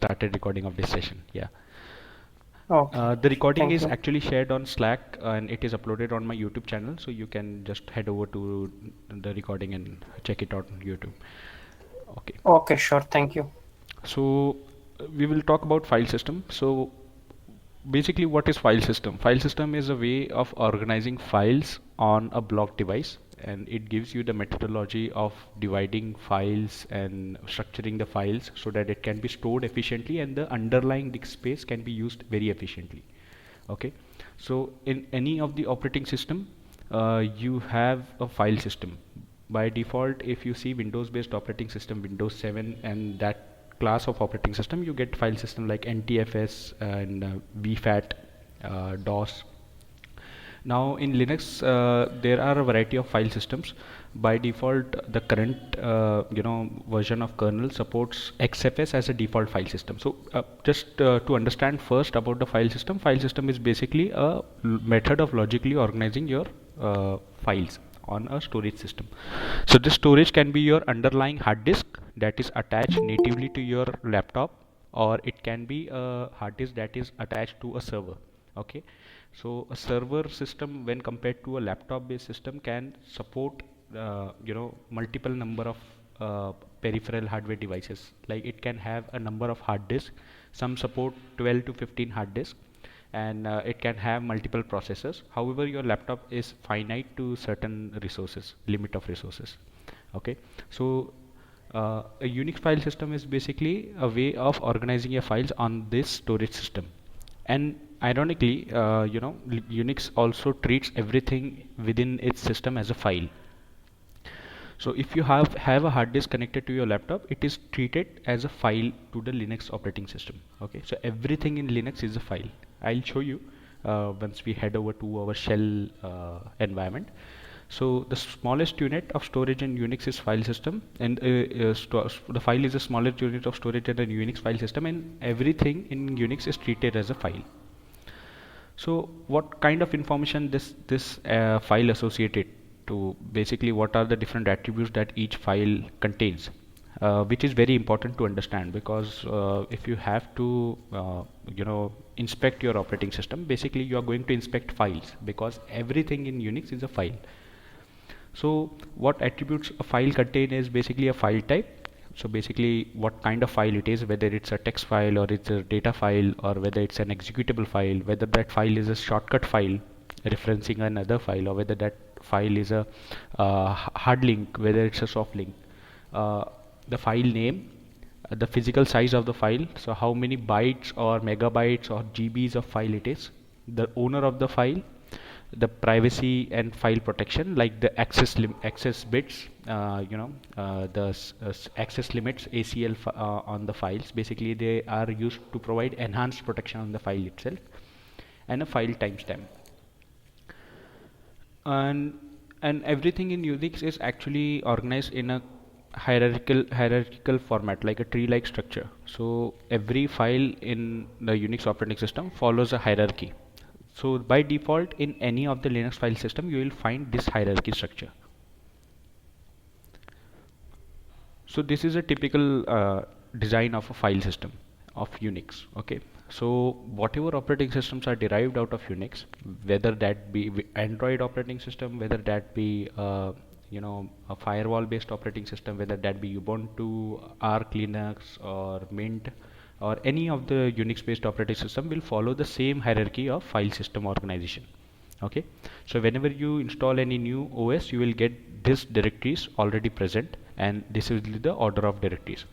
started recording of this session. Yeah. Okay, The recording thank is you. actually shared on Slack and it is uploaded on my YouTube channel, so you can just head over to the recording and check it out on YouTube. Okay. Okay, sure, thank you. So we will talk about file system. So basically, what is file system? File system is a way of organizing files on a block device, and it gives you the methodology of dividing files and structuring the files so that it can be stored efficiently and the underlying disk space can be used very efficiently. Okay, so in any of the operating system, you have a file system. By default, if you see Windows based operating system, Windows 7 and that class of operating system, you get file system like NTFS and VFAT, DOS. Now in Linux, there are a variety of file systems. By default, the current version of kernel supports XFS as a default file system. So just to understand first about the file system is basically a method of logically organizing your files on a storage system. So this storage can be your underlying hard disk that is attached natively to your laptop, or it can be a hard disk that is attached to a server. Okay, so a server system when compared to a laptop based system can support multiple number of peripheral hardware devices. Like it can have a number of hard disks, some support 12 to 15 hard disks, and it can have multiple processors. However, your laptop is finite to certain resources, limit of resources. Okay, so a Unix file system is basically a way of organizing your files on this storage system. And ironically, Unix also treats everything within its system as a file. So if you have a hard disk connected to your laptop, it is treated as a file to the Linux operating system. Okay, so everything in Linux is a file. I'll show you once we head over to our shell environment. So the smallest unit of storage in Unix is file system, and the file is the smallest unit of storage in a Unix file system, and everything in Unix is treated as a file. So what kind of information this file associated to? Basically, what are the different attributes that each file contains, which is very important to understand, because if you have to inspect your operating system, basically you are going to inspect files because everything in Unix is a file. So what attributes a file contain is basically a file type. So basically what kind of file it is, whether it's a text file or it's a data file or whether it's an executable file, whether that file is a shortcut file referencing another file, or whether that file is a hard link, whether it's a soft link. Uh, the file name, the physical size of the file, so how many bytes or megabytes or GBs of file it is, the owner of the file, the privacy and file protection like the access bits, access limits ACL on the files. Basically they are used to provide enhanced protection on the file itself, and a file timestamp. And everything in Unix is actually organized in a hierarchical format, like a tree like structure. So every file in the Unix operating system follows a hierarchy. So by default in any of the Linux file system you will find this hierarchy structure. So this is a typical design of a file system of Unix. Okay, so whatever operating systems are derived out of Unix, whether that be Android operating system, whether that be a firewall based operating system, whether that be Ubuntu, Arch Linux or Mint, or any of the Unix based operating system will follow the same hierarchy of file system organization. Okay, so whenever you install any new OS you will get this directories already present, and this is the order of directories.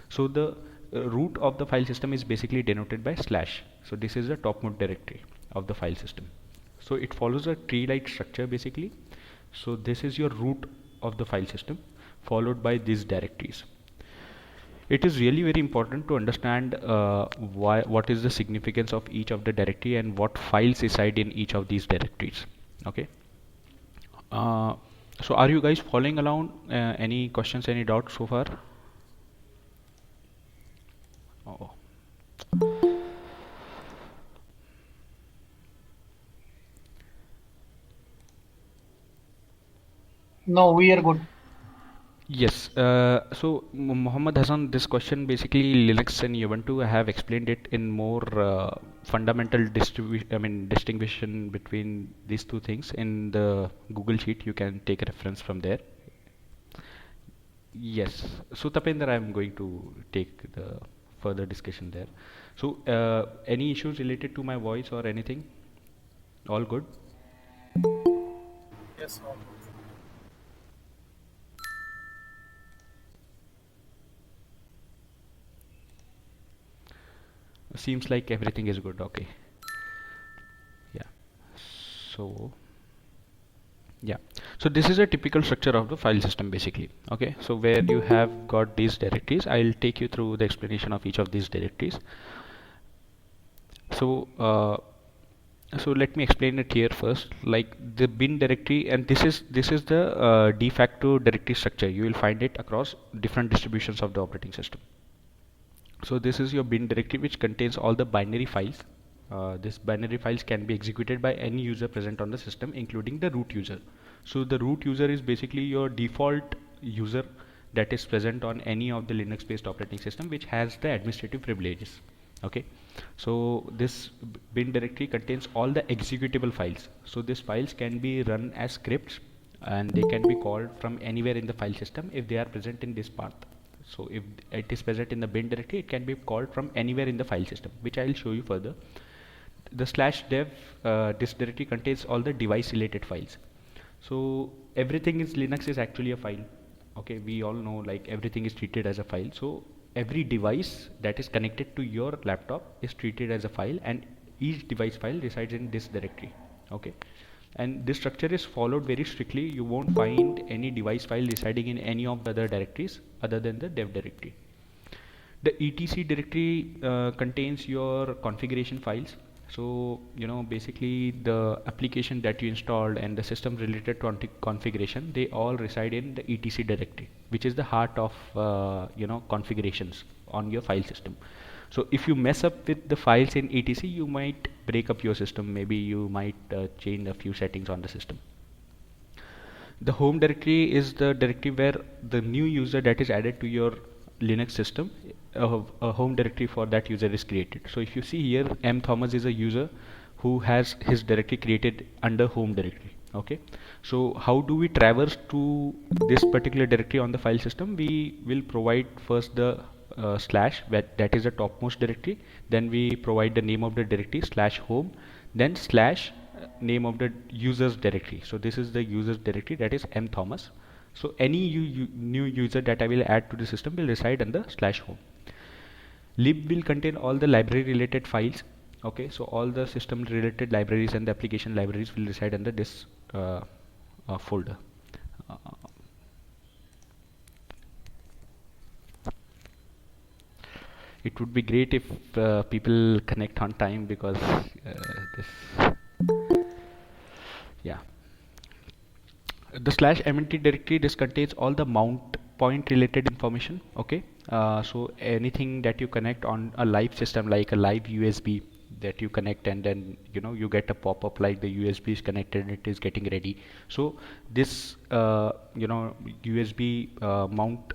So the root of the file system is basically denoted by slash. So this is the topmost directory of the file system. So it follows a tree like structure basically. So this is your root of the file system followed by these directories. It is really very important to understand what is the significance of each of the directory and what files reside in each of these directories. Okay, uh, so are you guys following along? Any questions, any doubts so far? Oh. No, we are good. Yes. So Muhammad Hassan, this question basically Linux and Ubuntu. I have explained it in more fundamental distinction between these two things in the Google Sheet. You can take a reference from there. Yes. So Tapendra, I am going to take the further discussion there. So any issues related to my voice or anything? All good? Yes, all. Seems like everything is good. Okay. Yeah. So yeah. So this is a typical structure of the file system basically. Okay. So where you have got these directories, I'll take you through the explanation of each of these directories. So so let me explain it here first. Like the bin directory, and this is the de facto directory structure. You will find it across different distributions of the operating system. So this is your bin directory which contains all the binary files. This binary files can be executed by any user present on the system, including the root user. So the root user is basically your default user that is present on any of the Linux based operating system which has the administrative privileges. Okay, so this bin directory contains all the executable files. So these files can be run as scripts and they can be called from anywhere in the file system if they are present in this path. So if it is present in the bin directory, it can be called from anywhere in the file system, which I will show you further. The slash dev this directory contains all the device related files. So everything is Linux is actually a file. Okay, we all know like everything is treated as a file. So every device that is connected to your laptop is treated as a file, and each device file resides in this directory. Okay, and this structure is followed very strictly. You won't find any device file residing in any of the other directories other than the dev directory. The etc directory contains your configuration files. So basically the application that you installed and the system related configuration, they all reside in the etc directory, which is the heart of configurations on your file system. So if you mess up with the files in etc, you might break up your system. Maybe you might change a few settings on the system. The home directory is the directory where the new user that is added to your Linux system, a home directory for that user is created. So if you see here, M. Thomas is a user who has his directory created under home directory. Okay, so how do we traverse to this particular directory on the file system? We will provide first the slash, that is the topmost directory. Then we provide the name of the directory slash home, then slash name of the users directory. So this is the users directory, that is M. Thomas. So any new user that I will add to the system will reside under slash home. Lib will contain all the library related files. Okay, so all the system related libraries and the application libraries will reside under this folder. Uh, it would be great if people connect on time, because this yeah, the slash mnt directory, this contains all the mount point related information. Okay, so anything that you connect on a live system, like a live USB that you connect, and then you get a pop-up like the USB is connected and it is getting ready. So this USB mount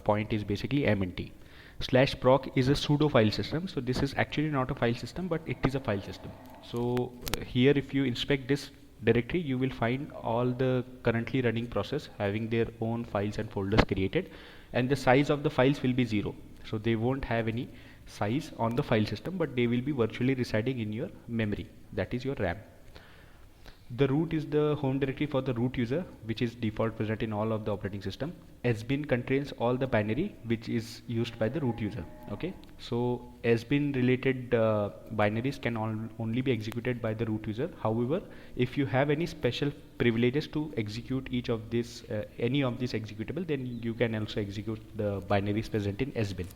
point is basically mnt. Slash proc is a pseudo file system. So this is actually not a file system, but it is a file system. So here if you inspect this directory, you will find all the currently running process having their own files and folders created, and the size of the files will be 0. So they won't have any size on the file system, but they will be virtually residing in your memory, that is your RAM. The root is the home directory for the root user, which is default present in all of the operating system. Sbin contains all the binary which is used by the root user. Okay, so Sbin related binaries can only be executed by the root user. However, if you have any special privileges to execute each of this any of these executable, then you can also execute the binaries present in Sbin.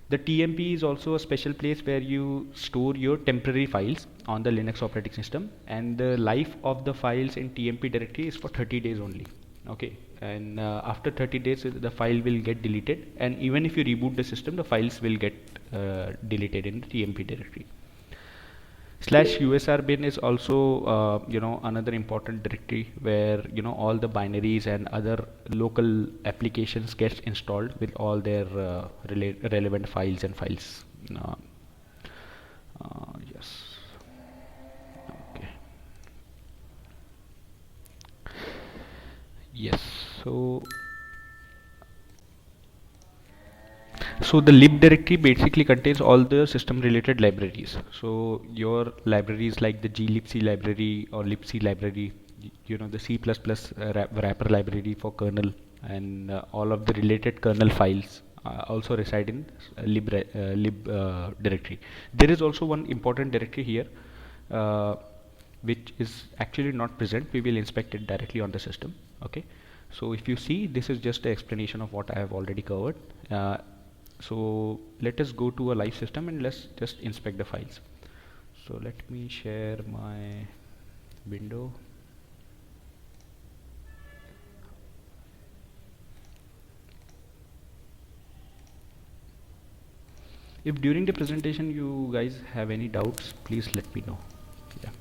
The TMP is also a special place where you store your temporary files on the Linux operating system, and the life of the files in TMP directory is for 30 days only. Okay, and after 30 days the file will get deleted, and even if you reboot the system, the files will get deleted in the TMP directory. Slash usr bin is also another important directory where all the binaries and other local applications gets installed with all their relevant files and files. uh, yes. Okay. Yes. So the lib directory basically contains all the system related libraries. So your libraries like the glibc library or libc library, the C++ wrapper library for kernel, and all of the related kernel files also reside in lib directory. There is also one important directory here, uh, which is actually not present. We will inspect it directly on the system. Okay. So if you see, this is just the explanation of what I have already covered. So let us go to a live system and let's just inspect the files. So let me share my window. If during the presentation you guys have any doubts, please let me know. Yeah.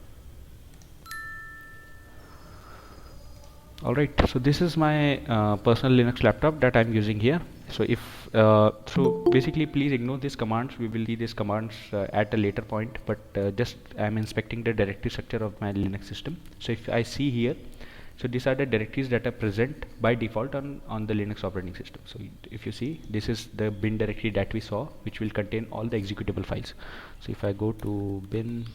Alright, so this is my personal Linux laptop that I'm using here. So if so basically please ignore these commands. We will see these commands at a later point, but just I'm inspecting the directory structure of my Linux system. So if I see here, so these are the directories that are present by default on the Linux operating system. So if you see, this is the bin directory that we saw, which will contain all the executable files. So if I go to bin,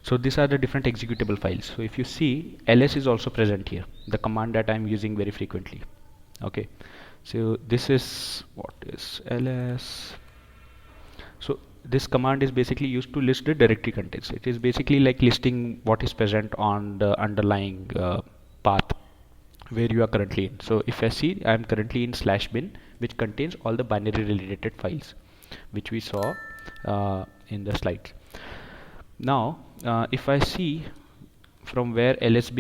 so these are the different executable files. So if you see, ls is also present here, the command that I'm using very frequently. Okay, so this is what is ls. So this command is basically used to list the directory contents. It is basically like listing what is present on the underlying path where you are currently in. So if I see, I am currently in /bin, which contains all the binary related files which we saw in the slides. Now if I see from where ls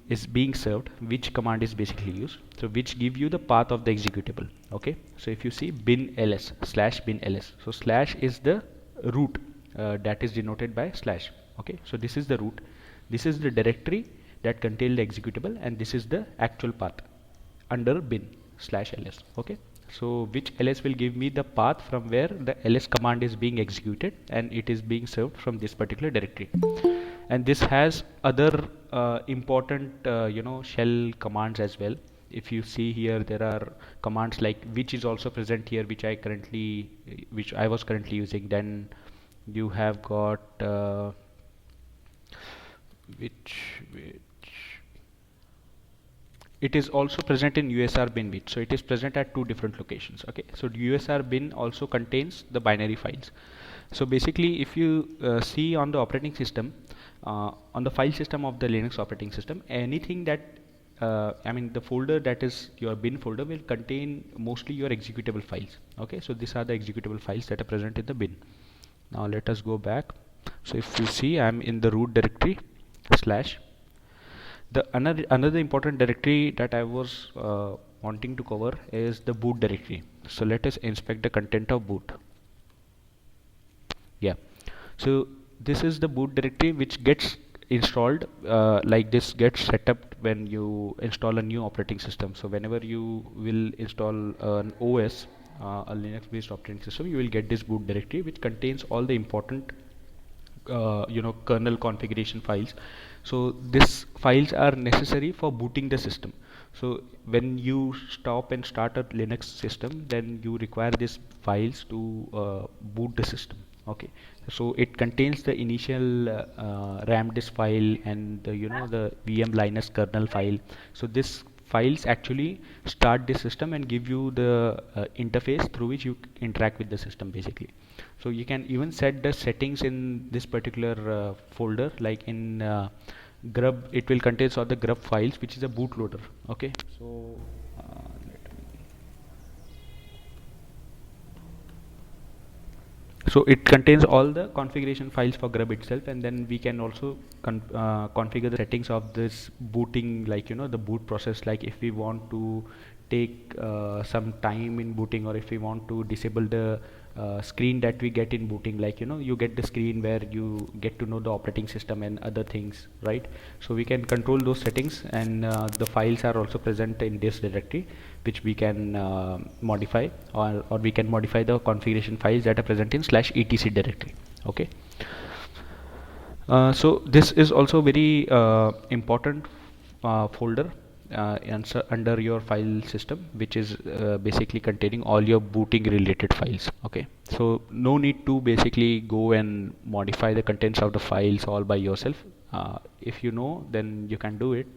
is being served, which command is basically used, so which give you the path of the executable. Okay, so if you see bin ls /bin ls, so slash is the root that is denoted by slash. Okay, so this is the root, this is the directory that contains the executable, and this is the actual path under bin /ls. Okay, so which ls will give me the path from where the ls command is being executed, and it is being served from this particular directory. And this has other important shell commands as well. If you see here, there are commands like which is also present here, which I was currently using. Then you have got which it is also present in usr bin which, so it is present at two different locations. Okay, so usr bin also contains the binary files. So basically if you see on the operating system, on the file system of the Linux operating system, anything that the folder that is your bin folder will contain mostly your executable files. Okay, so these are the executable files that are present in the bin. Now let us go back. So if you see, I am in the root directory slash. The another important directory that I was wanting to cover is the boot directory. So let us inspect the content of boot. Yeah, so this is the boot directory which gets installed like this, gets set up when you install a new operating system. So whenever you will install an OS, a Linux based operating system, you will get this boot directory which contains all the important kernel configuration files. So these files are necessary for booting the system. So when you stop and start a Linux system, then you require these files to boot the system. Okay, so it contains the initial RAM disk file and the VM Linux kernel file. So this files actually start the system and give you the interface through which you interact with the system basically. So you can even set the settings in this particular folder, like in grub it will contain all the grub files, which is a bootloader. Okay, so so it contains all the configuration files for grub itself, and then we can also configure the settings of this booting, like the boot process, like if we want to take some time in booting, or if we want to disable the screen that we get in booting, like you get the screen where you get to know the operating system and other things, right? So we can control those settings, and the files are also present in this directory, which we can modify, or we can modify the configuration files that are present in /etc directory. Okay. So this is also very important folder under your file system, which is basically containing all your booting related files. Okay, so no need to basically go and modify the contents of the files all by yourself. If you know, then you can do it,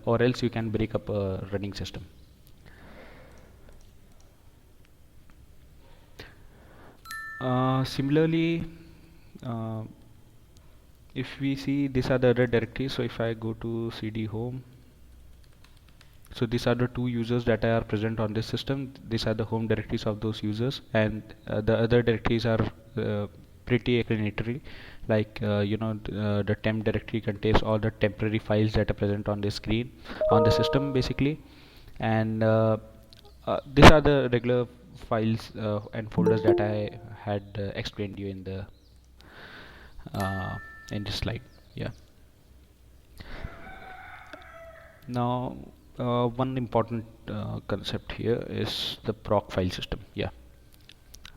or else you can break up a running system. Similarly, if we see, these are the other directories. So if I go to cd home, so these are the two users that are present on this system. These are the home directories of those users, and the other directories are pretty explanatory. Like the temp directory contains all the temporary files that are present on the screen, on the system basically, and these are the regular files and folders that I had explained you in this slide. Yeah. Now, one important concept here is the proc file system. Yeah.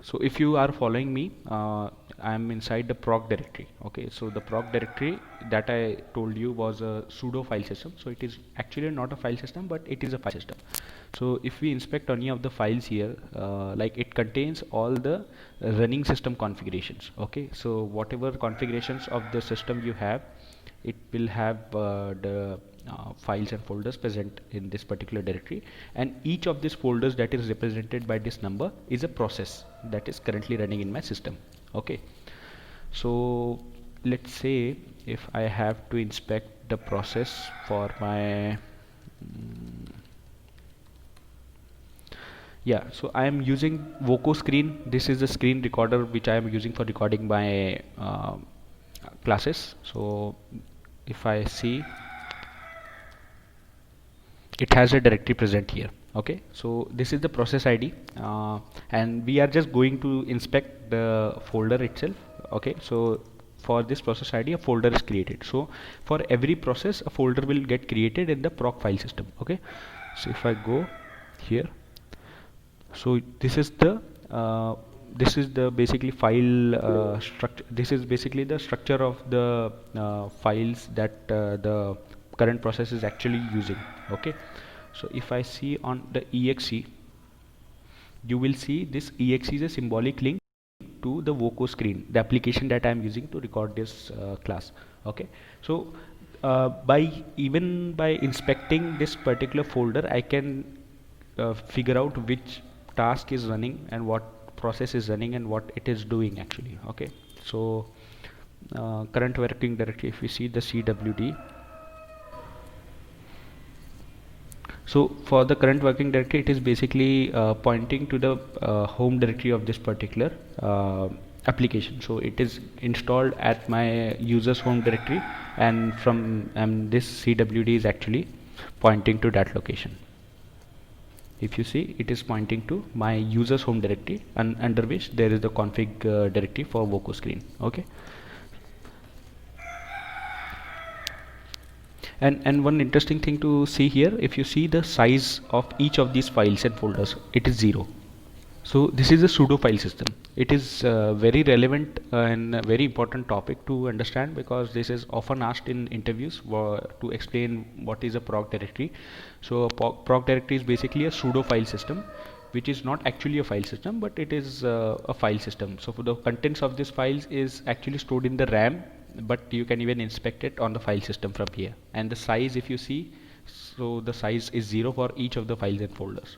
So if you are following me, I am inside the proc directory. Okay. So the proc directory that I told you was a pseudo file system. So it is actually not a file system, but it is a file system. So if we inspect any of the files here, like it contains all the running system configurations. Okay. So whatever configurations of the system you have, it will have the files and folders present in this particular directory, and each of these folders that is represented by this number is a process that is currently running in my system. Okay, so let's say if I have to inspect the process for my yeah, so I am using Voco screen. This is the screen recorder which I am using for recording my classes. So if I see, it has a directory present here. Okay, so this is the process ID, and we are just going to inspect the folder itself. Okay, so for this process ID, a folder is created. So for every process, a folder will get created in the proc file system. Okay, so if I go here, so this is the basically file structure. This is basically the structure of the files that the current process is actually using. Okay, so if I see on the exe, you will see this exe is a symbolic link to the Voco screen, the application that I am using to record this class. Okay, so by inspecting this particular folder, I can figure out which task is running and what process is running and what it is doing actually. Okay, so current working directory, if we see the cwd, so for the current working directory, it is basically pointing to the home directory of this particular application. So it is installed at my user's home directory, and from this cwd is actually pointing to that location. If you see, it is pointing to my user's home directory, and under which there is the config directory for Voco screen. Okay, and one interesting thing to see here, if you see the size of each of these files and folders, it is 0. So this is a pseudo file system. It is very relevant and a very important topic to understand, because this is often asked in interviews to explain what is a proc directory. So a proc directory is basically a pseudo file system, which is not actually a file system, but it is a file system. So for the contents of these files is actually stored in the RAM, but you can even inspect it on the file system from here. And the size, if you see, so the size is 0 for each of the files and folders.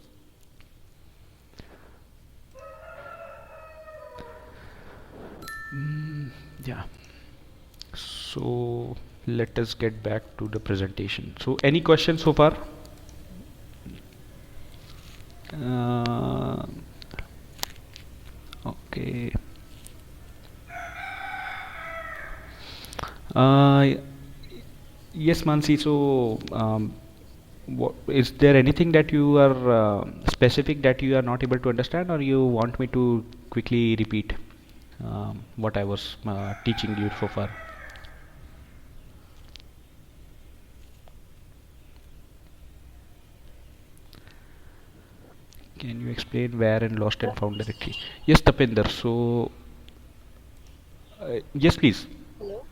Yeah, so let us get back to the presentation. So any questions so far? Okay. Yes, Mansi, so is there anything that you are specific that you are not able to understand, or you want me to quickly repeat what I was teaching you so far. Can you explain where and lost and found directory? Yes, Tapinder. So, yes, please. Hello.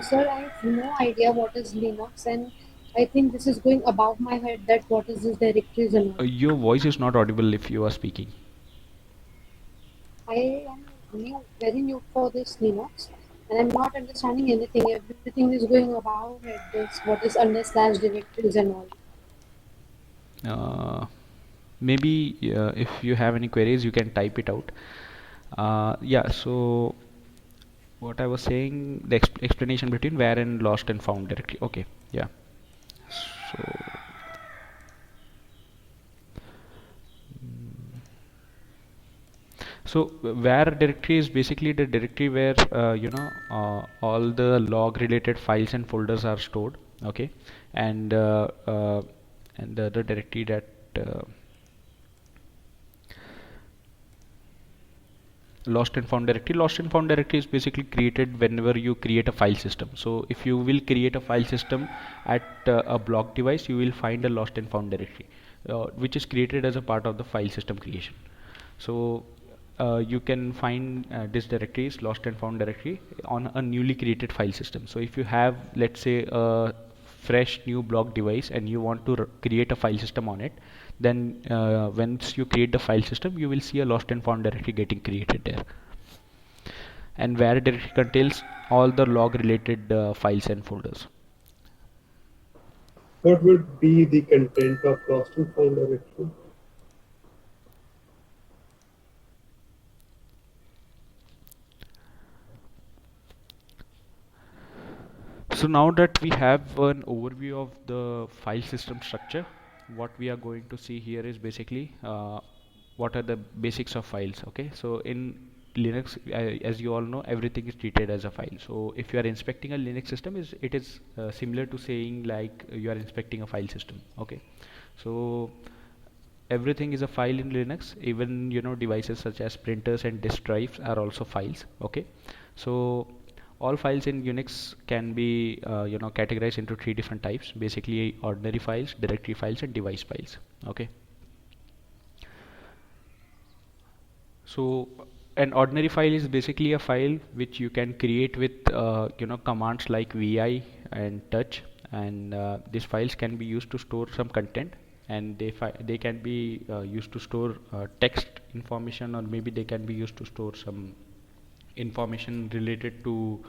Sir, I have no idea what is Linux, and I think this is going above my head that what is this directories and all. Your voice is not audible if you are speaking. I am new, very new for this Linux, and I'm not understanding anything. Everything is going above my head. This what is under slash directories and all. Uh, Maybe if you have any queries, you can type it out. Yeah, so what I was saying, the explanation between where and lost and found directly. Okay, yeah. So, so where directory is basically the directory where all the log related files and folders are stored. Okay, and and the other directory that lost and found directory is basically created whenever you create a file system. So if you will create a file system at a block device, you will find a lost and found directory, which is created as a part of the file system creation. So you can find this directory is lost and found directory on a newly created file system. So if you have, let's say, a fresh new block device and you want to create a file system on it, then once you create the file system, you will see a lost and found directory getting created there. And where directory contains all the log related files and folders. What would be the content of lost and found directory? So now that we have an overview of the file system structure, what we are going to see here is basically what are the basics of files. Okay, so in Linux, as you all know, everything is treated as a file. So if you are inspecting a Linux system, it is similar to saying like you are inspecting a file system. Okay, so everything is a file in Linux. Even devices such as printers and disk drives are also files. Okay, so all files in Unix can be categorized into three different types, basically ordinary files, directory files, and device files. Okay, so an ordinary file is basically a file which you can create with commands like vi and touch, and these files can be used to store some content, and they can be used to store text information, or maybe they can be used to store some information related to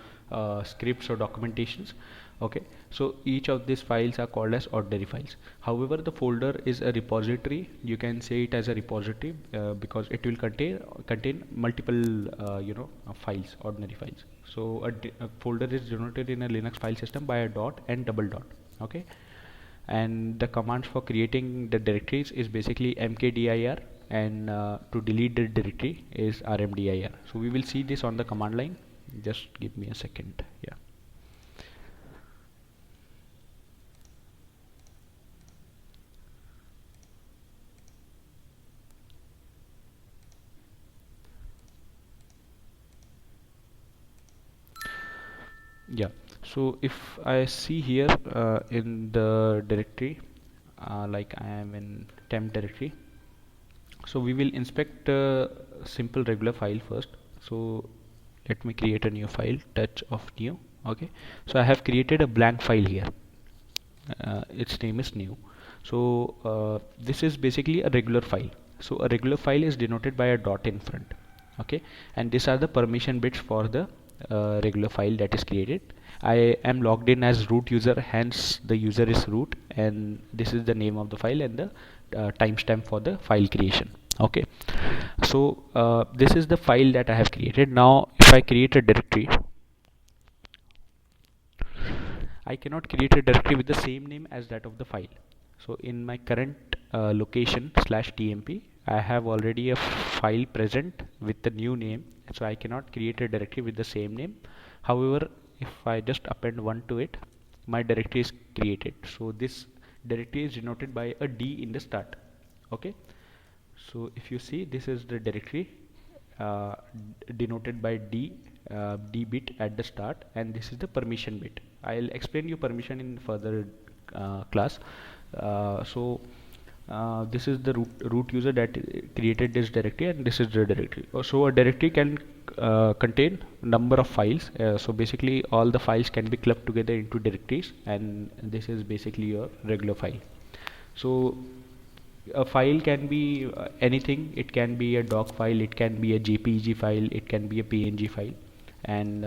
scripts or documentations. Okay, so each of these files are called as ordinary files. However, the folder is a repository. You can say it as a repository because it will contain multiple files, ordinary files. So a folder is denoted in a Linux file system by a dot and double dot. Okay, and the commands for creating the directories is basically mkdir, and to delete the directory is rmdir. So we will see this on the command line. Just give me a second. Yeah, yeah. So if I see here in the directory, like I am in temp directory, so we will inspect a simple regular file first. So let me create a new file, touch of new. Okay, so I have created a blank file here. Its name is new. So this is basically a regular file. So a regular file is denoted by a dot in front. Okay, and these are the permission bits for the regular file that is created. I am logged in as root user, hence the user is root, and this is the name of the file and the timestamp for the file creation. Okay, so this is the file that I have created. Now if I create a directory, I cannot create a directory with the same name as that of the file. So in my current location /tmp, I have already a file present with the new name, so I cannot create a directory with the same name. However, if I just append one to it, my directory is created. So this directory is denoted by a D in the start. Okay, so if you see, this is the directory denoted by D bit at the start, and this is the permission bit. I'll explain you permission in further class. This is the root user that created this directory, and this is the directory. So a directory can contain number of files. So basically all the files can be clubbed together into directories, and this is basically your regular file. So a file can be anything. It can be a doc file, it can be a JPEG file, it can be a PNG file, and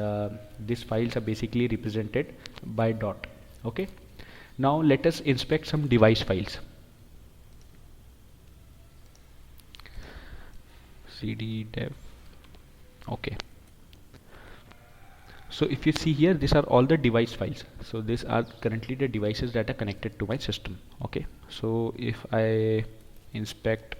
these files are basically represented by dot. Okay, now let us inspect some device files. cd dev. Okay, so if you see here, these are all the device files. So these are currently the devices that are connected to my system. Okay, so if I inspect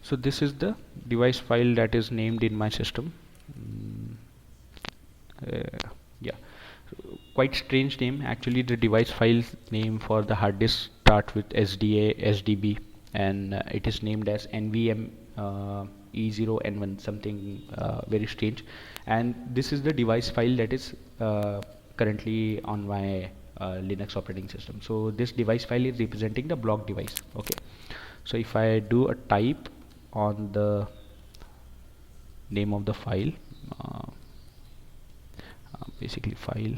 so this is the device file that is named in my system. Yeah, quite strange name actually. The device file name for the hard disk start with SDA SDB, and it is named as NVM E0N1, something very strange. And this is the device file that is currently on my Linux operating system. So this device file is representing the block device. Okay, so if I do a type on the name of the file, basically file,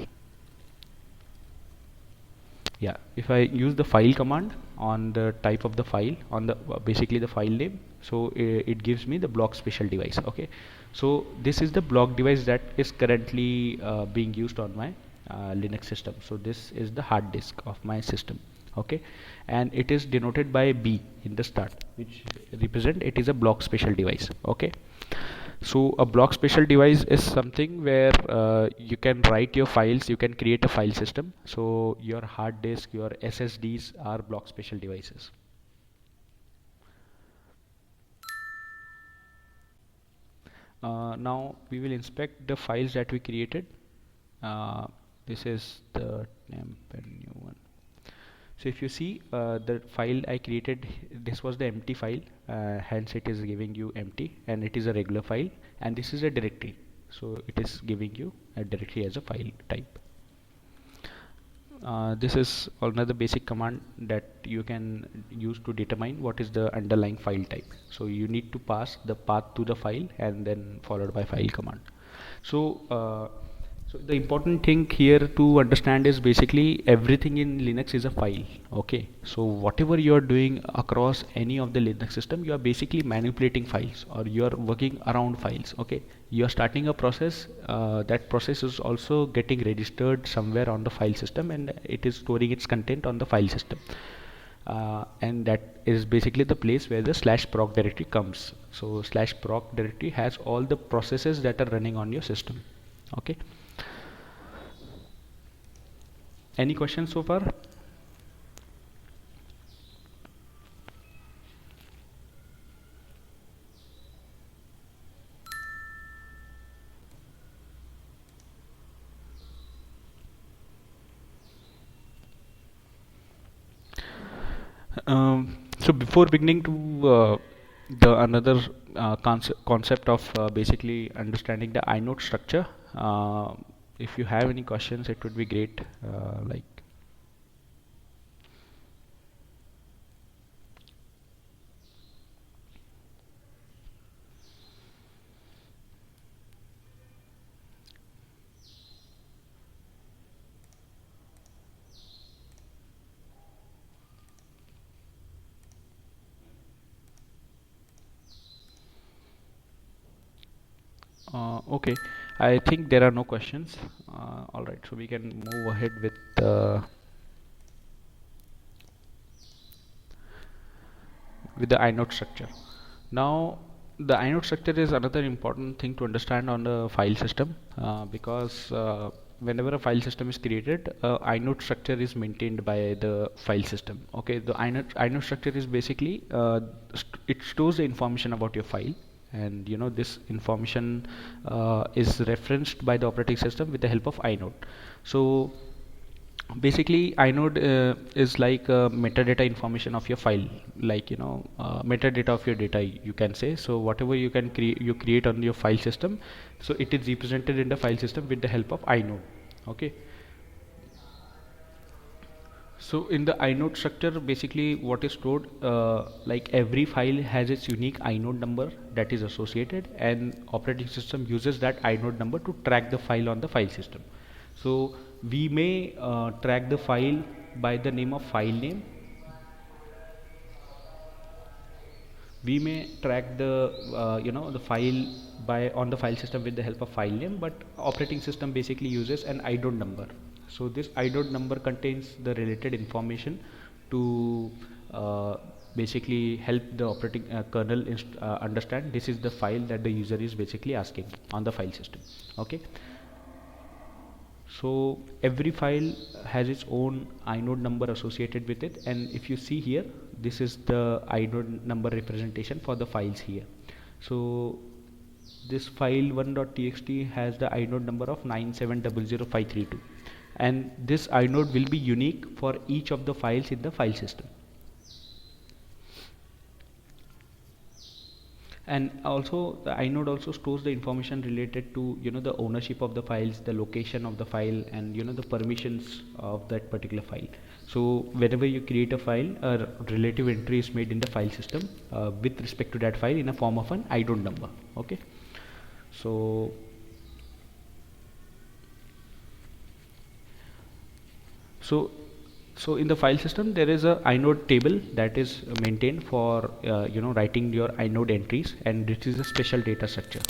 yeah, if I use the file command on the type of the file on the basically the file name, so it gives me the block special device. Okay, so this is the block device that is currently being used on my Linux system. So this is the hard disk of my system. Okay, and it is denoted by B in the start, which represent it is a block special device. Okay, so a block special device is something where you can write your files, you can create a file system. So your hard disk, your SSDs are block special devices. Now we will inspect the files that we created. This is the temp and new one. So if you see the file I created, this was the empty file, hence it is giving you empty, and it is a regular file, and this is a directory, so it is giving you a directory as a file type. This is another basic command that you can use to determine what is the underlying file type. So you need to pass the path to the file and then followed by file command. So so the important thing here to understand is basically everything in Linux is a file. Okay, so whatever you are doing across any of the Linux system, you are basically manipulating files, or you are working around files. Okay, you are starting a process, that process is also getting registered somewhere on the file system, and it is storing its content on the file system. And that is basically the place where the /proc directory comes. So /proc directory has all the processes that are running on your system. Okay, any questions so far? So before beginning to the another concept of basically understanding the inode structure, if you have any questions, it would be great. Like okay, I think there are no questions. All right, so we can move ahead with the inode structure. Now the inode structure is another important thing to understand on the file system, because whenever a file system is created, inode structure is maintained by the file system. Okay, the inode structure is basically it stores the information about your file, and this information is referenced by the operating system with the help of inode. So basically inode is like metadata information of your file, like metadata of your data, you can say. So whatever you create on your file system, so it is represented in the file system with the help of inode. Okay, so in the inode structure, basically what is stored, like every file has its unique inode number that is associated, and operating system uses that inode number to track the file on the file system. So we may track the file by the name of file name. We may track the the file by on the file system with the help of file name, but operating system basically uses an inode number. So this inode number contains the related information to basically help the operating kernel understand this is the file that the user is basically asking on the file system. Okay, so every file has its own inode number associated with it, and if you see here, this is the inode number representation for the files here. So this file 1.txt has the inode number of 9700532, and this inode will be unique for each of the files in the file system. And also the inode also stores the information related to the ownership of the files, the location of the file, and the permissions of that particular file. So whenever you create a file, a relative entry is made in the file system with respect to that file in a form of an inode number. Okay, so so in the file system there is a inode table that is maintained for writing your inode entries, and this is a special data structure.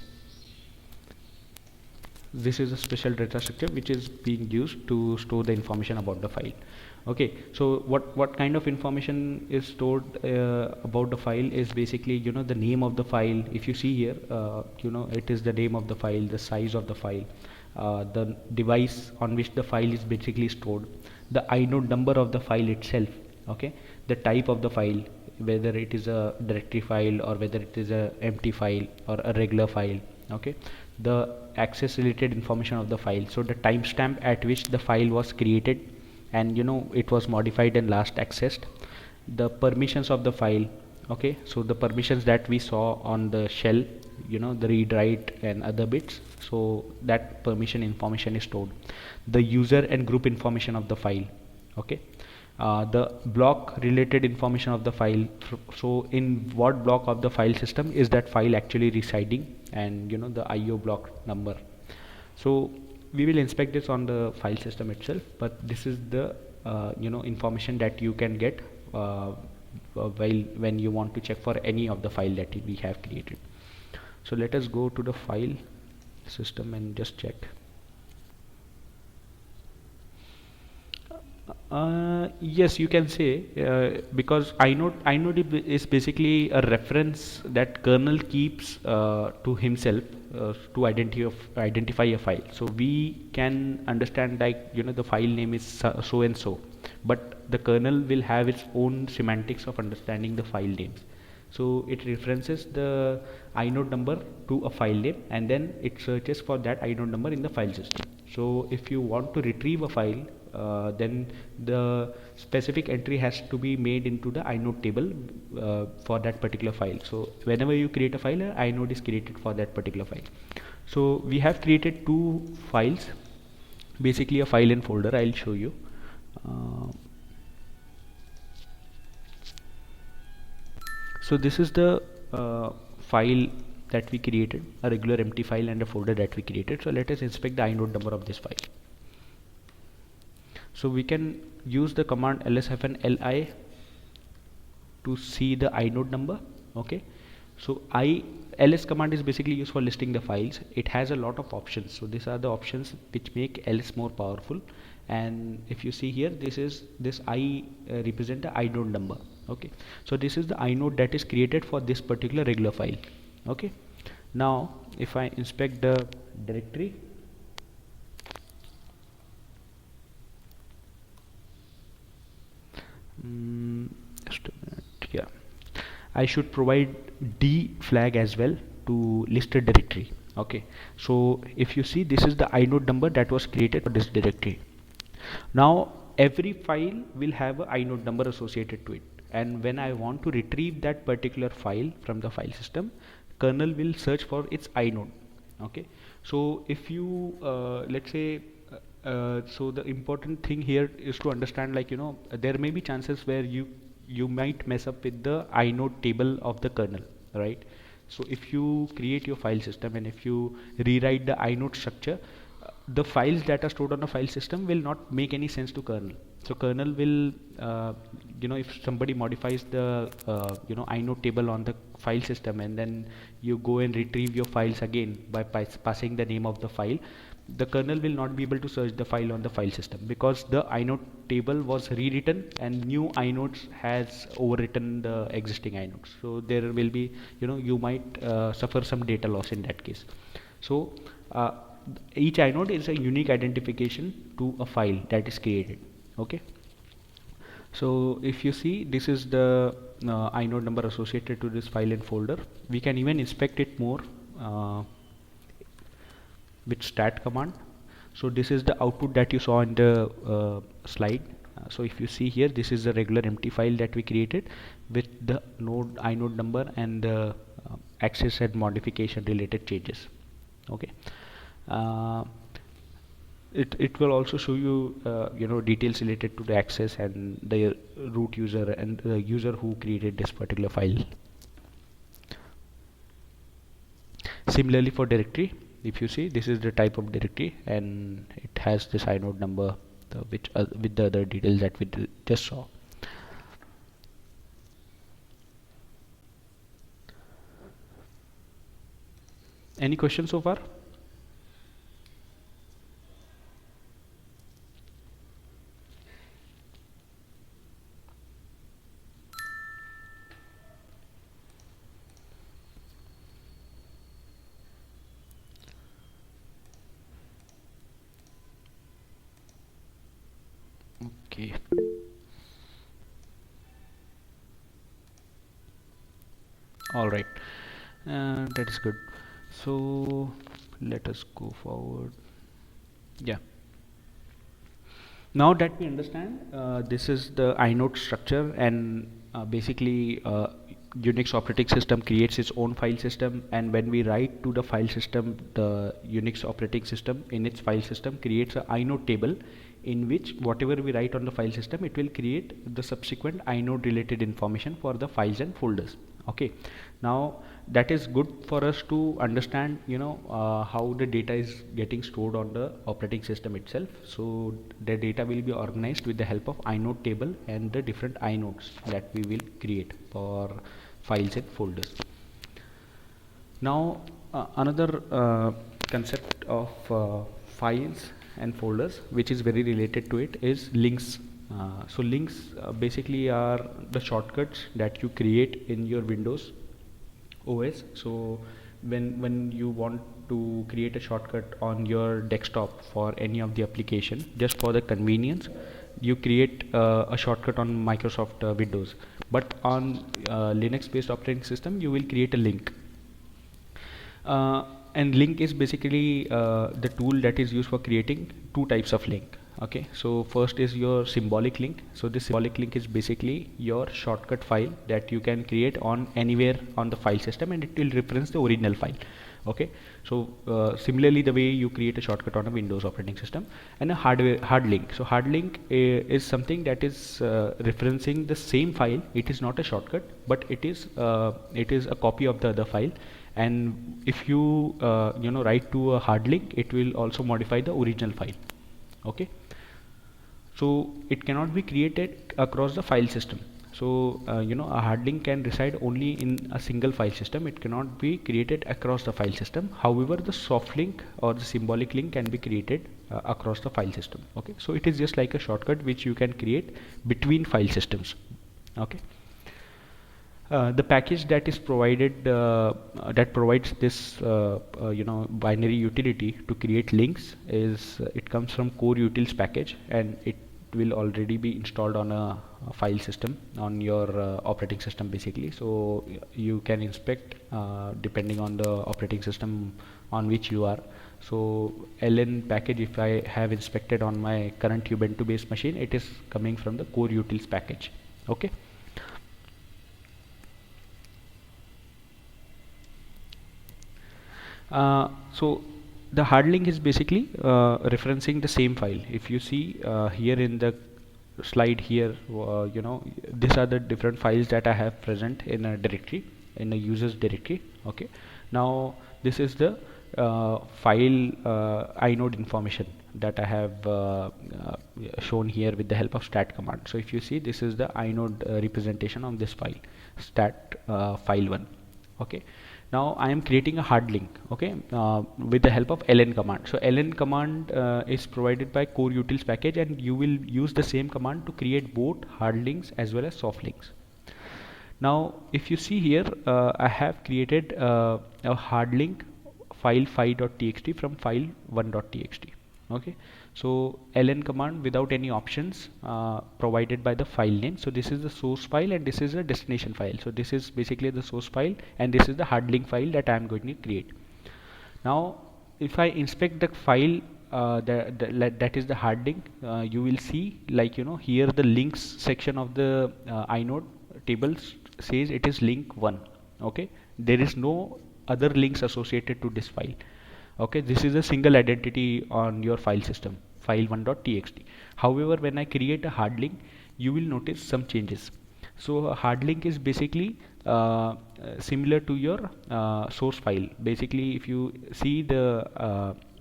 This is a special data structure which is being used to store the information about the file. Okay, so what kind of information is stored about the file is basically the name of the file. If you see here, it is the name of the file, the size of the file, the device on which the file is basically stored, the inode number of the file itself, okay, the type of the file, whether it is a directory file or whether it is a empty file or a regular file, okay, the access related information of the file, so the timestamp at which the file was created and it was modified and last accessed, the permissions of the file, okay, so the permissions that we saw on the shell, the read write and other bits, so that permission information is stored, the user and group information of the file, okay, the block related information of the file, so in what block of the file system is that file actually residing, and the IO block number. So we will inspect this on the file system itself, but this is the information that you can get when you want to check for any of the file that we have created. So let us go to the file system and just check. Yes, you can say, because inode is basically a reference that kernel keeps to himself to identify a file. So we can understand, like the file name is so and so, but the kernel will have its own semantics of understanding the file names. So it references the inode number to a file name, and then it searches for that inode number in the file system. So if you want to retrieve a file, then the specific entry has to be made into the inode table for that particular file. So whenever you create a file, inode is created for that particular file. So we have created two files, basically a file and folder. I'll show you. So this is the file that we created, a regular empty file and a folder that we created. So let us inspect the inode number of this file. So we can use the command ls-li to see the inode number. Okay, so ls command is basically used for listing the files. It has a lot of options, so these are the options which make ls more powerful. And if you see here, this I represent the inode number. Okay, so this is the inode that is created for this particular regular file. Okay, now if I inspect the directory, just a minute, yeah, I should provide D flag as well to list a directory. Okay, so if you see, this is the inode number that was created for this directory. Now every file will have a inode number associated to it, and when I want to retrieve that particular file from the file system, kernel will search for its inode. Okay, so if you let's say so the important thing here is to understand, like, there may be chances where you might mess up with the inode table of the kernel, right? So if you create your file system and if you rewrite the inode structure, the files that are stored on the file system will not make any sense to kernel. So kernel will if somebody modifies the inode table on the file system, and then you go and retrieve your files again by passing the name of the file, the kernel will not be able to search the file on the file system, because the inode table was rewritten and new inodes has overwritten the existing inodes. So there will be, you might suffer some data loss in that case. So each inode is a unique identification to a file that is created. Okay, so if you see, this is the inode number associated to this file and folder. We can even inspect it more with stat command. So this is the output that you saw in the slide. So if you see here, this is the regular empty file that we created with the inode number and the access and modification related changes. Okay, it will also show you details related to the access and the root user and the user who created this particular file. Similarly for directory, if you see, this is the type of directory and it has this inode number with the other details that we just saw. Any questions so far? Okay. All right, that is good. So let us go forward. Yeah. Now that we understand, this is the inode structure, and basically Unix operating system creates its own file system, and when we write to the file system, the Unix operating system in its file system creates a inode table in which whatever we write on the file system, it will create the subsequent inode related information for the files and folders. Okay, now that is good for us to understand how the data is getting stored on the operating system itself. So the data will be organized with the help of inode table and the different inodes that we will create for files and folders. Now another concept of files and folders which is very related to it is links. So links basically are the shortcuts that you create in your Windows OS. So when you want to create a shortcut on your desktop for any of the application, just for the convenience, you create a shortcut on Microsoft Windows, but on Linux based operating system you will create a link. And link is basically the tool that is used for creating two types of link. Okay, so first is your symbolic link. So this symbolic link is basically your shortcut file that you can create on anywhere on the file system, and it will reference the original file. Okay, so similarly the way you create a shortcut on a Windows operating system. And a hard link. So hard link is something that is referencing the same file. It is not a shortcut, but it is a copy of the other file. And if you write to a hard link, it will also modify the original file. Okay, so it cannot be created across the file system. So a hard link can reside only in a single file system. It cannot be created across the file system. However, the soft link or the symbolic link can be created across the file system. Okay, so it is just like a shortcut which you can create between file systems. Okay. The package that is provided that provides this binary utility to create links is it comes from core utils package, and it will already be installed on a file system on your operating system basically. So you can inspect depending on the operating system on which you are. So ln package, if I have inspected on my current Ubuntu based machine, it is coming from the core utils package. Okay. So the hard link is basically referencing the same file. If you see here in the slide here, these are the different files that I have present in a directory, in a users directory. Okay. Now this is the file inode information that I have shown here with the help of stat command. So if you see, this is the inode representation of this file, stat file1. Okay. Now I am creating a hard link, okay, with the help of ln command. So ln command is provided by core utils package, and you will use the same command to create both hard links as well as soft links. Now if you see here, I have created a hard link file fi.txt from file1.txt. Okay, so ln command without any options provided by the file name. So this is the source file and this is a destination file. So this is basically the source file and this is the hard link file that I am going to create. Now if I inspect the file that is the hard link, you will see, like, here the links section of the inode tables says it is link 1. Okay, there is no other links associated to this file. Okay, this is a single identity on your file system, file1.txt. However, when I create a hard link, you will notice some changes. So a hard link is basically similar to your source file. Basically, if you see the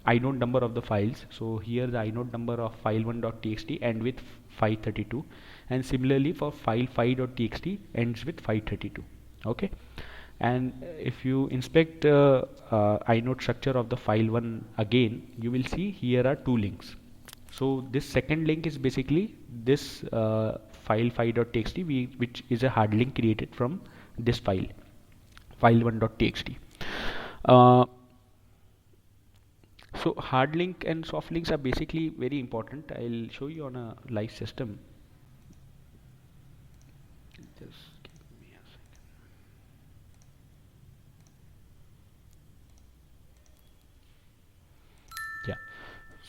inode number of the files, so here the inode number of file1.txt end with 532, and similarly for file5.txt ends with 532. Okay. And if you inspect inode structure of the file1 again, you will see here are two links. So this second link is basically this file5.txt, which is a hard link created from this file, file1.txt. So hard link and soft links are basically very important. I'll show you on a live system. Just give me a second. Yeah,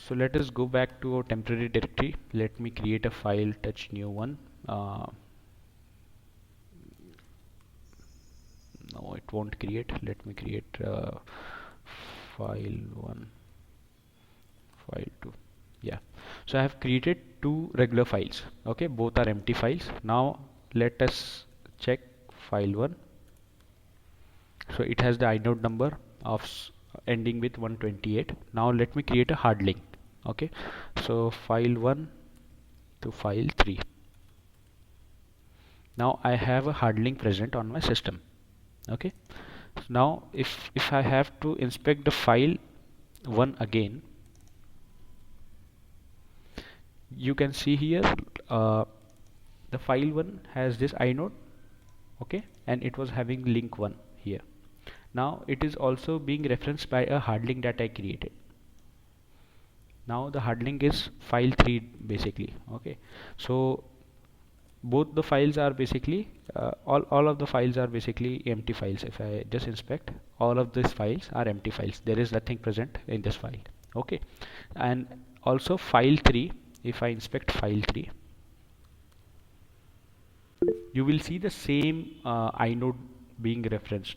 so let us go back to our temporary directory. Let me create a file, touch new one. No, it won't create. Let me create file1, file2. Yeah, so I have created two regular files. Okay, both are empty files. Now let us check file1. So it has the inode number of ending with 128. Now let me create a hard link. Okay, so file1 to file3. Now I have a hard link present on my system. Okay, so now if I have to inspect the file1 again, you can see here the file1 has this inode, okay, and it was having link 1 here. Now it is also being referenced by a hard link that I created. Now the hard link is file3 basically. Okay, so both the files are basically all of the files are basically empty files. If I just inspect, all of these files are empty files. There is nothing present in this file. Okay, and also file3, if I inspect file3, you will see the same inode being referenced,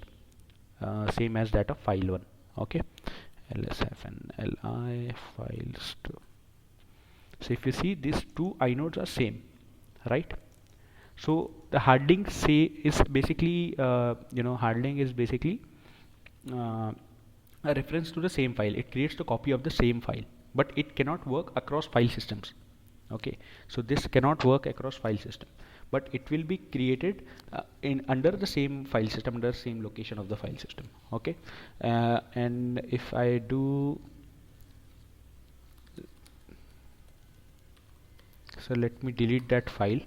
same as that of file1. Okay, lsfn li files2. So if you see, these two inodes are same, right? So the hard link is basically hard link is basically a reference to the same file. It creates the copy of the same file, but it cannot work across file systems. Okay, so this cannot work across file system, but it will be created in under the same file system, under the same location of the file system. Okay, and if I do, so let me delete that file.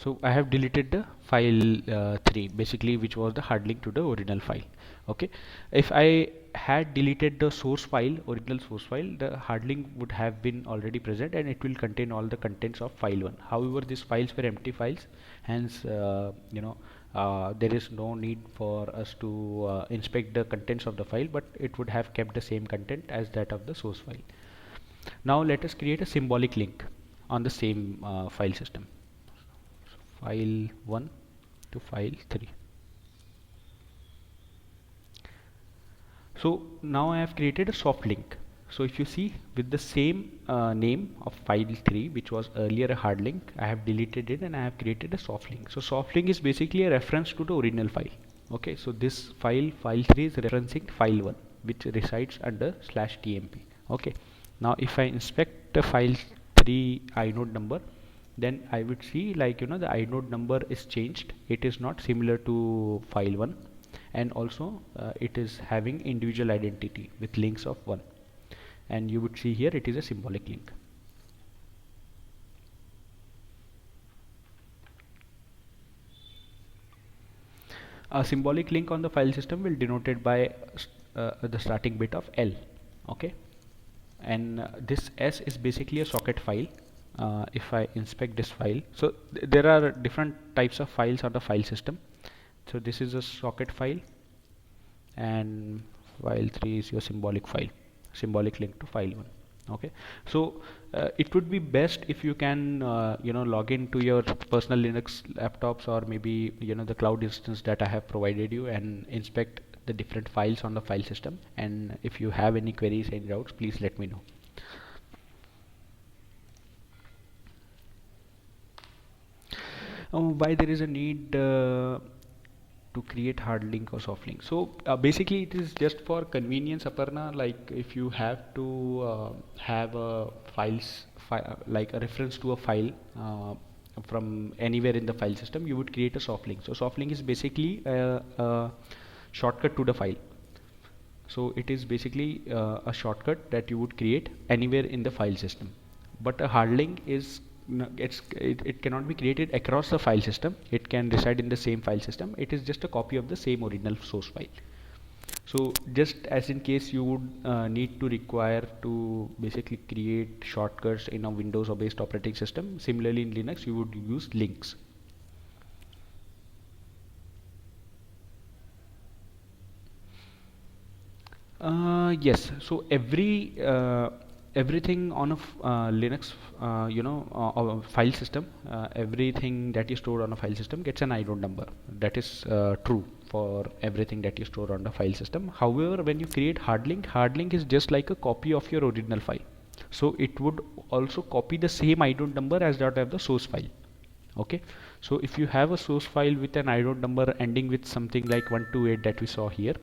So I have deleted the file 3 basically, which was the hard link to the original file. Okay, if I had deleted the source file, original source file, the hard link would have been already present and it will contain all the contents of file 1. However, these files were empty files, hence there is no need for us to inspect the contents of the file, but it would have kept the same content as that of the source file. Now let us create a symbolic link on the same file system. So file 1 to file 3. So now I have created a soft link. So if you see, with the same name of file 3, which was earlier a hard link, I have deleted it and I have created a soft link. So soft link is basically a reference to the original file. Okay, so this file 3 is referencing file 1, which resides under /tmp. Okay, now if I inspect the file 3 inode number, then I would see, like, the inode number is changed. It is not similar to file 1, and also it is having individual identity with links of 1, and you would see here it is a symbolic link. A symbolic link on the file system will denoted by the starting bit of L. Okay, and this S is basically a socket file. If I inspect this file, so there are different types of files on the file system. So this is a socket file, and file 3 is your symbolic file, symbolic link to file 1. Okay, so it would be best if you can log into your personal Linux laptops, or maybe the cloud instance that I have provided you, and inspect the different files on the file system. And if you have any queries, any doubts, please let me know. Why there is a need to create hard link or soft link? So basically it is just for convenience, Aparna. Like, if you have to have a like a reference to a file from anywhere in the file system, you would create a soft link. So soft link is basically a shortcut to the file. So it is basically a shortcut that you would create anywhere in the file system. But a hard link is it cannot be created across the file system. It can reside in the same file system. It is just a copy of the same original source file. So just as in case you would need to require to basically create shortcuts in a Windows or based operating system, similarly in Linux you would use links. Yes, so everything on a Linux file system, everything that is stored on a file system gets an inode number. That is true for everything that you store on the file system. However, when you create hard link is just like a copy of your original file. So it would also copy the same inode number as that of the source file. Okay, so if you have a source file with an inode number ending with something like 128 that we saw here,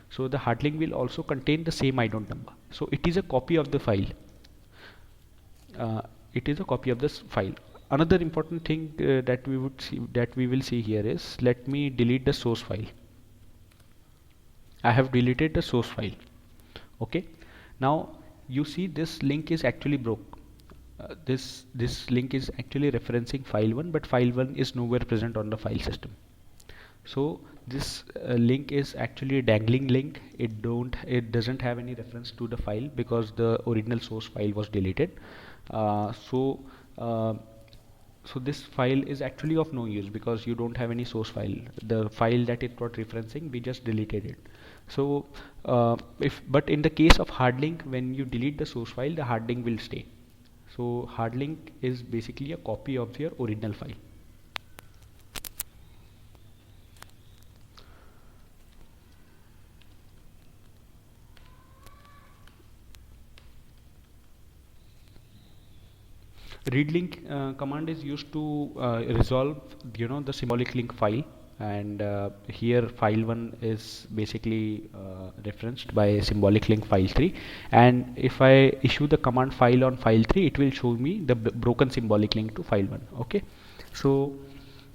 so the hard link will also contain the same inode number. So it is a copy of the file. It is a copy of this file. Another important thing that we will see here is, let me delete the source file. I have deleted the source file. Okay, now you see this link is actually broke. This link is actually referencing file 1, but file 1 is nowhere present on the file system. So this link is actually a dangling link. It doesn't have any reference to the file because the original source file was deleted. So this file is actually of no use because you don't have any source file. The file that it was referencing, we just deleted it. So but in the case of hard link, when you delete the source file, the hard link will stay. So hard link is basically a copy of your original file. Read link command is used to resolve the symbolic link file, and here file 1 is basically referenced by symbolic link file 3, and if I issue the command file on file 3, it will show me the broken symbolic link to file 1. Okay, so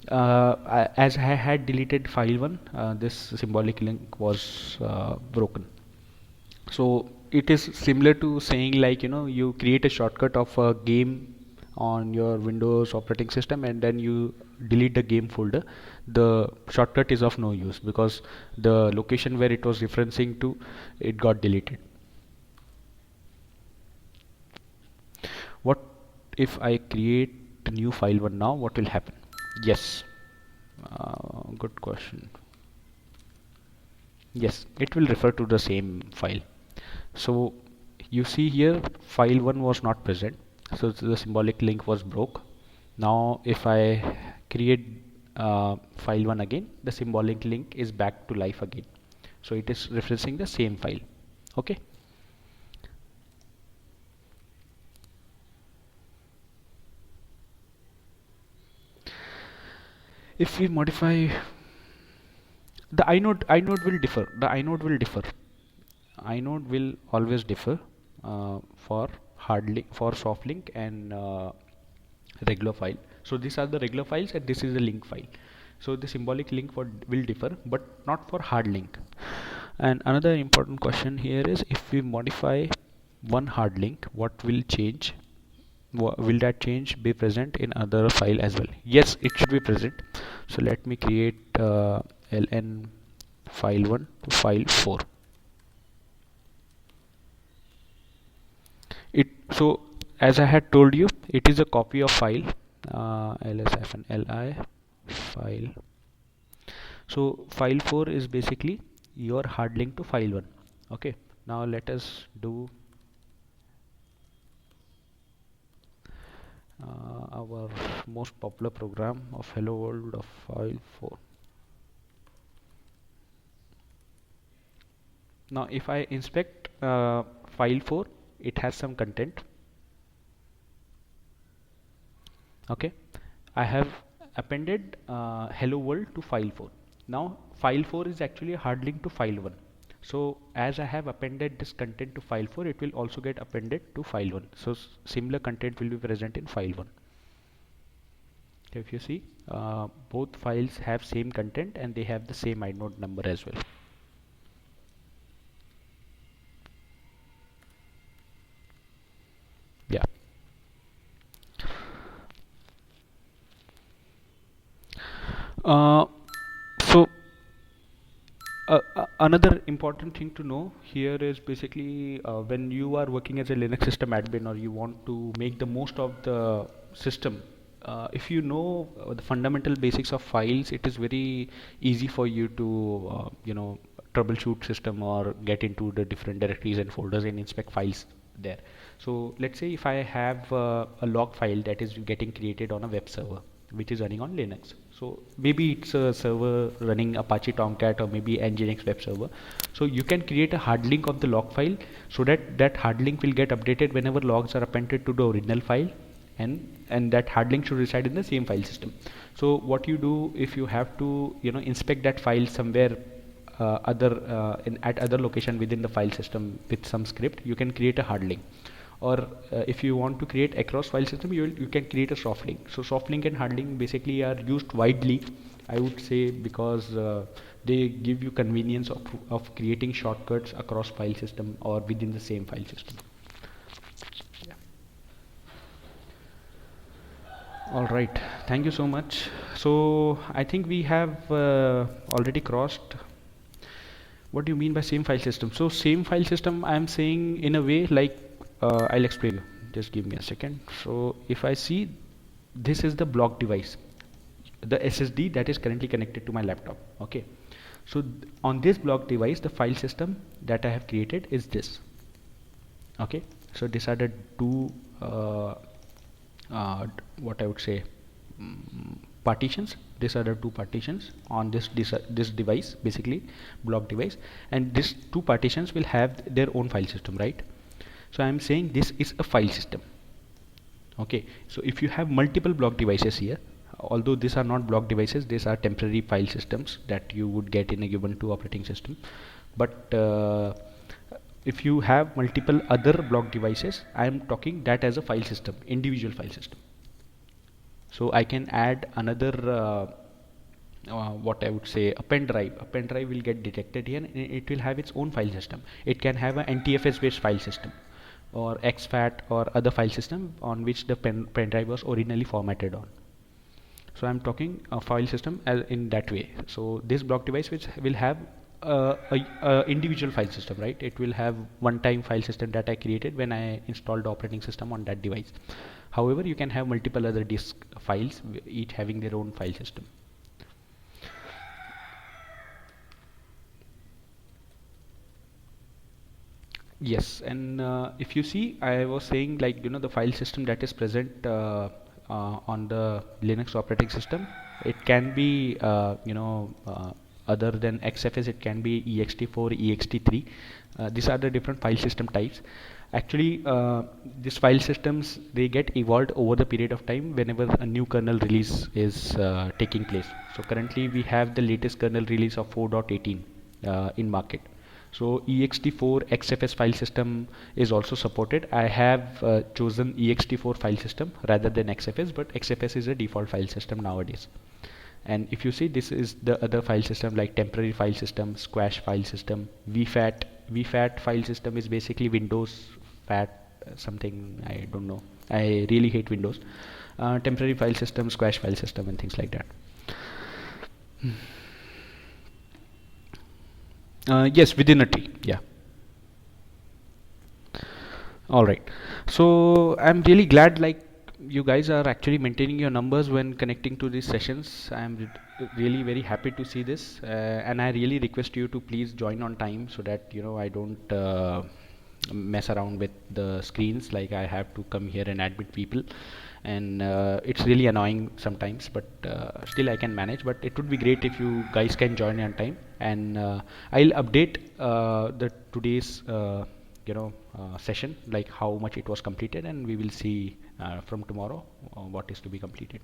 as I had deleted file 1, this symbolic link was broken. So it is similar to saying, like, you create a shortcut of a game on your Windows operating system, and then you delete the game folder, the shortcut is of no use because the location where it was referencing to, it got deleted. What if I create a new file one now? What will happen? Yes, good question. Yes, it will refer to the same file. So you see here file 1 was not present, so the symbolic link was broke. Now if I create file 1 again, the symbolic link is back to life again, so it is referencing the same file. Okay. If we modify the inode will differ. The inode will differ. Inode will always differ for hard link, for soft link, and regular file. So these are the regular files, and this is the link file. So the symbolic link will differ, but not for hard link. And another important question here is, if we modify one hard link, what will change? Will that change be present in other file as well? Yes, it should be present. So let me create ln file 1 to file 4. So as I had told you, it is a copy of file ls-li file. So file 4 is basically your hard link to file 1. Okay, now let us do our most popular program of hello world of file 4. Now if I inspect file 4, it has some content. Okay, I have appended hello world to file 4. Now file 4 is actually a hard link to file 1. So as I have appended this content to file 4, it will also get appended to file 1. So similar content will be present in file 1. If you see, both files have same content and they have the same inode number as well. Yeah. So another important thing to know here is basically when you are working as a Linux system admin, or you want to make the most of the system, if you know the fundamental basics of files, it is very easy for you to troubleshoot system or get into the different directories and folders and inspect files there. So let's say if I have a log file that is getting created on a web server which is running on Linux. So maybe it's a server running Apache Tomcat or maybe Nginx web server. So you can create a hard link of the log file so that that hard link will get updated whenever logs are appended to the original file, and that hard link should reside in the same file system. So what you do, if you have to inspect that file somewhere at other location within the file system with some script, you can create a hard link. Or if you want to create across file system, you can create a soft link. So soft link and hard link basically are used widely, I would say, because they give you convenience of creating shortcuts across file system or within the same file system. Yeah. All right, thank you so much. So I think we have already crossed. What do you mean by same file system? So same file system, I am saying in a way like, I'll explain you. Just give me a second. So if I see, this is the block device, the SSD that is currently connected to my laptop. Okay, so on this block device, the file system that I have created is this. Okay, so these are the two what I would say partitions. These are the two partitions on this device, basically block device, and these two partitions will have their own file system, right? So I am saying this is a file system. Okay, so if you have multiple block devices here, although these are not block devices, these are temporary file systems that you would get in a Ubuntu operating system, but if you have multiple other block devices, I am talking that as a file system, individual file system. So I can add another what I would say, a pen drive. A pen drive will get detected here, and it will have its own file system. It can have an NTFS based file system or exFAT or other file system on which the pen drive was originally formatted on. So I'm talking a file system as in that way. So this block device which will have a individual file system, right? It will have one-time file system that I created when I installed the operating system on that device. However, you can have multiple other disk files, each having their own file system. Yes, and if you see, I was saying, like, the file system that is present on the Linux operating system, it can be other than XFS, it can be ext4, ext3. These are the different file system types. Actually, these file systems, they get evolved over the period of time whenever a new kernel release is taking place. So currently we have the latest kernel release of 4.18 in market. So ext4 XFS file system is also supported. I have chosen ext4 file system rather than XFS, but XFS is a default file system nowadays. And if you see, this is the other file system like temporary file system, squash file system, VFAT. VFAT file system is basically Windows FAT something, I don't know. I really hate Windows. Temporary file system, squash file system, and things like that. Yes, within a tree. Yeah. All right. So I'm really glad, like, you guys are actually maintaining your numbers when connecting to these sessions. I'm really very happy to see this, and I really request you to please join on time so that I don't mess around with the screens. Like, I have to come here and admit people, and it's really annoying sometimes, but still I can manage. But it would be great if you guys can join on time, and I'll update the today's session, like how much it was completed, and we will see from tomorrow what is to be completed.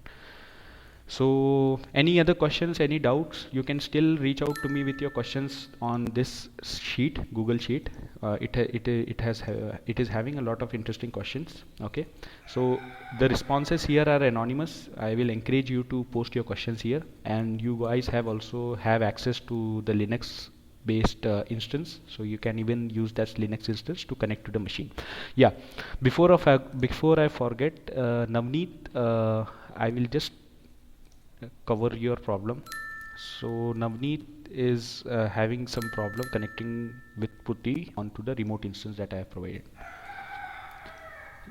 So any other questions, any doubts, you can still reach out to me with your questions on this sheet, Google Sheet. It is having a lot of interesting questions. Okay, so the responses here are anonymous. I will encourage you to post your questions here, and you guys also have access to the Linux based instance, so you can even use that Linux instance to connect to the machine. Yeah, before I forget, Navneet, I will just cover your problem. So Navneet is having some problem connecting with Putty onto the remote instance that I have provided.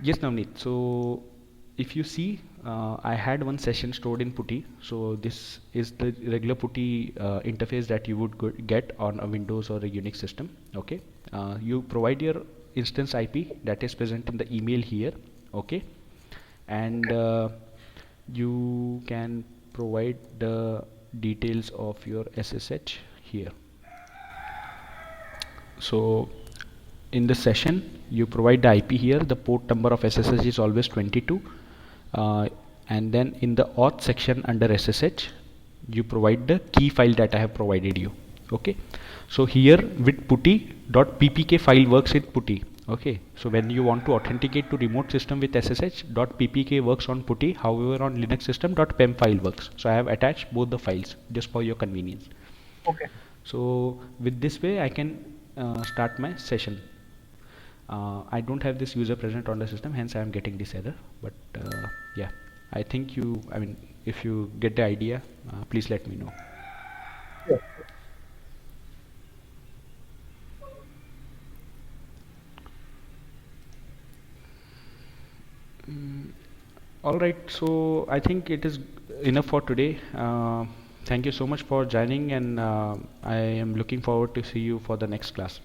Yes, Navneet. So if you see, I had one session stored in Putty. So this is the regular Putty interface that you would get on a Windows or a Unix system. Okay, you provide your instance IP that is present in the email here. Okay, and you can provide the details of your SSH here. So in the session, you provide the IP here. The port number of SSH is always 22. And then in the auth section under SSH, you provide the key file that I have provided you. Okay, so here with putty.ppk file works with Putty. Okay, so when you want to authenticate to remote system with SSH, .ppk works on Putty. However, on Linux system, .pem file works. So I have attached both the files just for your convenience. Okay. So with this way, I can start my session. I don't have this user present on the system, hence I am getting this error. But yeah, I think if you get the idea, please let me know. Yeah. All right, so I think it is enough for today. Thank you so much for joining, and I am looking forward to see you for the next class.